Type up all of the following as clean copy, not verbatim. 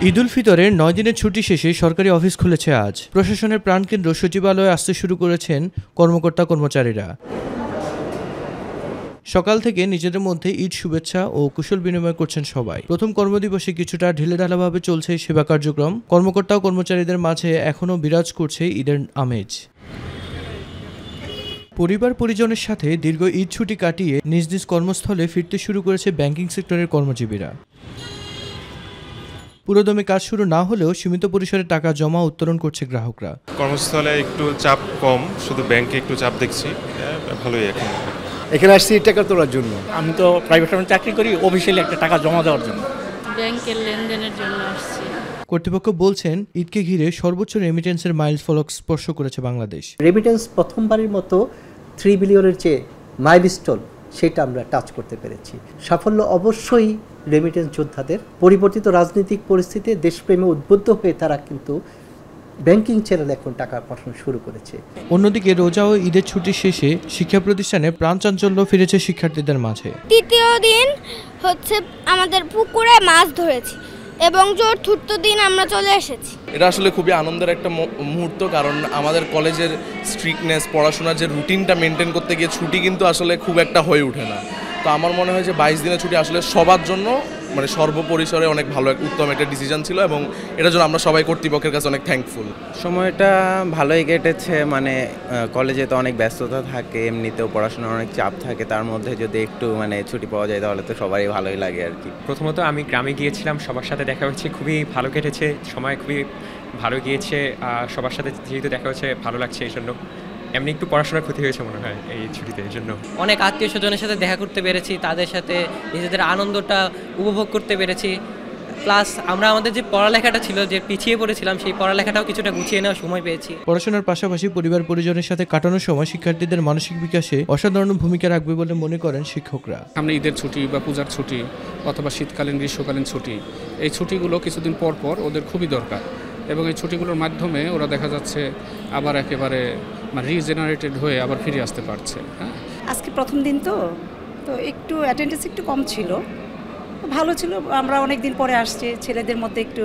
ঈদ উল ফিতরের ৯ দিনের ছুটি শেষে সরকারি অফিস খুলেছে আজ। প্রশাসনের প্রাণকেন্দ্র সচিবালয়ে আসতে শুরু করেছেন কর্মকর্তা কর্মচারীরা। সকাল থেকে নিজেদের মধ্যে ঈদ শুভেচ্ছা ও কুশল বিনিময় করছেন সবাই। প্রথম কর্মদিবসে কিছুটা ঢিলেঢালাভাবে চলছে সেবা কার্যক্রম। কর্মকর্তা ও কর্মচারীদের মাঝে এখনও বিরাজ করছে ঈদের আমেজ। পরিবার পরিজনের সাথে দীর্ঘ ঈদ ছুটি কাটিয়ে নিজ নিজ কর্মস্থলে ফিরতে শুরু করেছে ব্যাংকিং সেক্টরের কর্মজীবীরা। পুরোদমে কাজ শুরু না হলেও সীমিত পরিসরে টাকা জমা উত্তোলন করছে গ্রাহকরা। কর্মস্থলে একটু চাপ কম, শুধু ব্যাংকে একটু চাপ দেখছি, ভালোই। এখন এখানে আসছি টাকা তোলার জন্য। আমি তো প্রাইভেট ফার্মে চাকরি করি, অফিসিয়ালি একটা টাকা জমা দেওয়ার জন্য, ব্যাংকের লেনদেনের জন্য আসছি। কর্তৃপক্ষ বলছেন, ঈদকে ঘিরে সর্বোচ্চ রেমিটেন্সের মাইলফলক স্পর্শ করেছে বাংলাদেশ। রেমিটেন্স প্রথমবারের মতো 3 বিলিয়নের চেয়ে মাইলস্টোন, সেটা আমরা টাচ করতে পেরেছি। সাফল্য অবশ্যই রেমিটেন্স যোদ্ধাদের। পরিবর্তিত রাজনৈতিক পরিস্থিতিতে দেশপ্রেমে উদ্বুদ্ধ হয়ে তারা কিন্তু ব্যাংকিং চ্যানেলে এখন টাকা পাঠানো শুরু করেছে। অন্যদিকে রোজা ও ঈদের ছুটির শেষে শিক্ষা প্রতিষ্ঠানে প্রাণচাঞ্চল্য ফিরেছে শিক্ষার্থীদের মাঝে। তৃতীয় দিন আমাদের পুকুরে মাছ ধরেছি এবং 4র্থ দিন আমরা চলে এসেছি। এটা আসলে খুবই আনন্দের একটা মুহূর্ত, কারণ আমাদের কলেজের স্ট্রিক্টনেস, পড়াশোনার যে রুটিনটা মেনটেন করতে গিয়ে ছুটি কিন্তু আসলে খুব একটা হয়ে ওঠে না। তো আমার মনে হয় যে 22 দিনের ছুটি আসলে সবার জন্য মানে সর্বপরিসরে অনেক ভালো উত্তম একটা ডিসিশন ছিল, এবং এটার জন্য আমরা সবাই কর্তৃপক্ষের কাছে অনেক থ্যাঙ্কফুল। সময়টা ভালোই কেটেছে, মানে কলেজে তো অনেক ব্যস্ততা থাকে, এমনিতেও পড়াশোনার অনেক চাপ থাকে, তার মধ্যে যদি একটু ছুটি পাওয়া যায় তাহলে তো সবারই ভালোই লাগে আর কি। প্রথমত আমি গ্রামে গিয়েছিলাম, সবার সাথে দেখা হচ্ছে, খুবই ভালো কেটেছে, সময় খুবই ভালো গিয়েছে। সবার সাথে যেহেতু দেখা হচ্ছে ভালো লাগছে, এই জন্য এমনি একটু পড়াশোনার ক্ষতি হয়েছে মনে হয় এই ছুটিতে, এই জন্য। অনেক আত্মীয় স্বজনের সাথে দেখা করতে পেরেছি, তাদের সাথে নিজেদের আনন্দটা উপভোগ করতে পেরেছি। প্লাস আমরা আমাদের যে পড়ালেখাটা ছিল, যে পিছিয়ে পড়েছিলাম, সেই পড়ালেখাটাও কিছুটা গুছিয়ে নেওয়ার সময় পেয়েছি। পড়াশোনার পাশাপাশি পরিবার পরিজনের সাথে কাটানোর সময় শিক্ষার্থীদের মানসিক বিকাশে অসাধারণ ভূমিকা রাখবে বলে মনে করেন শিক্ষকরা। সামনে ঈদের ছুটি বা পূজার ছুটি অথবা শীতকালীন গ্রীষ্মকালীন ছুটি, এই ছুটিগুলো কিছুদিন পর পর ওদের খুবই দরকার, এবং এই ছুটিগুলোর মাধ্যমে ওরা দেখা যাচ্ছে আবার একেবারে রিজেনারেটেড হয়ে আবার ফিরে আসতে পারছে। হ্যাঁ, আজকে প্রথম দিন তো একটু অ্যাটেন্ডেন্স একটু কম ছিল, ভালো ছিল। আমরা অনেক দিন পরে আসছি, ছেলেদের মধ্যে একটু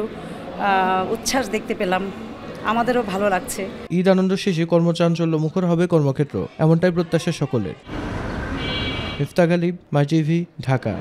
উচ্ছ্বাস দেখতে পেলাম, আমাদেরও ভালো লাগছে। ঈদ আনন্দ শেষে কর্মচাঞ্চল্য মুখর হবে কর্মক্ষেত্র, এমনটাই প্রত্যাশা সকলের। ইফতাক আলী, মাই টিভি, ঢাকা।